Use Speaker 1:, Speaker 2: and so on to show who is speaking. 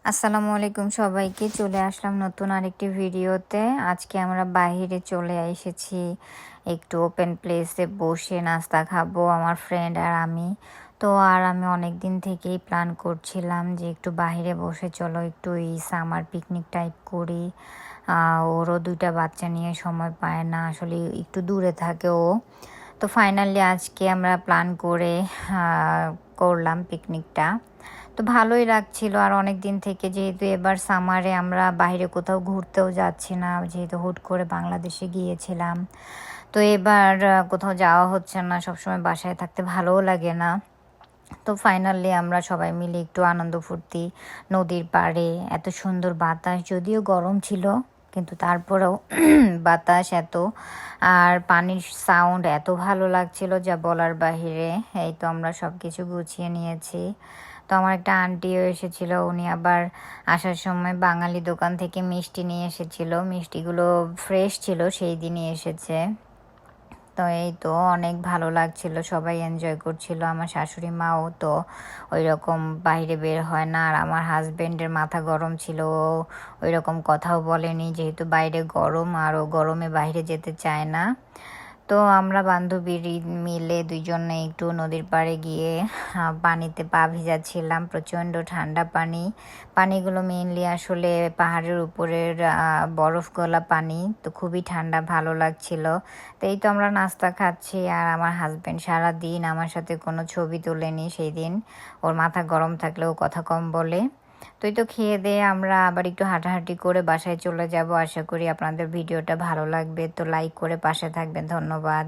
Speaker 1: আসসালামু আলাইকুম সবাইকে। চলে আসলাম নতুন আরেকটি ভিডিওতে। আজকে আমরা বাহিরে চলে এসেছি, একটু ওপেন প্লেসে বসে নাস্তা খাবো আমার ফ্রেন্ড আর আমি। তো আমি অনেক দিন থেকেই প্ল্যান করছিলাম যে একটু বাহিরে বসে চলো একটু এই সামার পিকনিক টাইপ করি। ওরও দুইটা বাচ্চা নিয়ে সময় পায় না, আসলে একটু দূরে থাকে ও। তো ফাইনালি আজকে আমরা প্ল্যান করে করলাম পিকনিকটা। তো ভালোই লাগছিল, আর অনেক দিন থেকে যেহেতু এবার সামারে আমরা বাইরে কোথাও ঘুরতেও যাচ্ছি না, যেহেতু হুট করে বাংলাদেশে গিয়েছিলাম। তো এবার কোথাও যাওয়া হচ্ছে না, সবসময় বাসায় থাকতে ভালোও লাগে না। তো ফাইনালি আমরা সবাই মিলে একটু আনন্দ ফুর্তি, নদীর পাড়ে এত সুন্দর বাতাস, যদিও গরম ছিল কিন্তু তারপরেও বাতাস এত, আর পানির সাউন্ড এত ভালো লাগছিল যা বলার বাহিরে। এই তো আমরা সব কিছু গুছিয়ে নিয়েছি। তো আমার একটা আন্টিও এসেছিল, উনি আবার আসার সময় বাঙালি দোকান থেকে মিষ্টি নিয়ে এসেছিল, মিষ্টিগুলো ফ্রেশ ছিল, সেই দিনই এসেছে। তো এই তো অনেক ভালো লাগছিল, সবাই এনজয় করছিল। আমার শাশুড়ি মাও তো ওই রকম বাইরে বের হয় না, আর আমার হাজবেন্ডের মাথা গরম ছিল, ওই রকম কথাও বলেনি যেহেতু বাইরে গরম, আর ও গরমে বাইরে যেতে চায় না। তো আমরা বান্ধবীর মিলে দুইজনে একটু নদীর পাড়ে গিয়ে পানিতে পা ভিজাচ্ছিলাম। প্রচণ্ড ঠান্ডা পানি, পানিগুলো মেইনলি আসলে পাহাড়ের উপরের বরফ গলা পানি, তো খুবই ঠান্ডা, ভালো লাগছিল। তো এই তো আমরা নাস্তা খাচ্ছি, আর আমার হাজব্যান্ড সারা দিন আমার সাথে কোনো ছবি তোলেনি সেই দিন। ওর মাথা গরম থাকলেও কথা কম বলে। তো এই তো খেয়ে দিয়ে আমরা আবার একটু হাঁটাহাঁটি করে বাসায় চলে যাব। আশা করি আপনাদের ভিডিওটা ভালো লাগবে, তো লাইক করে পাশে থাকবেন। ধন্যবাদ।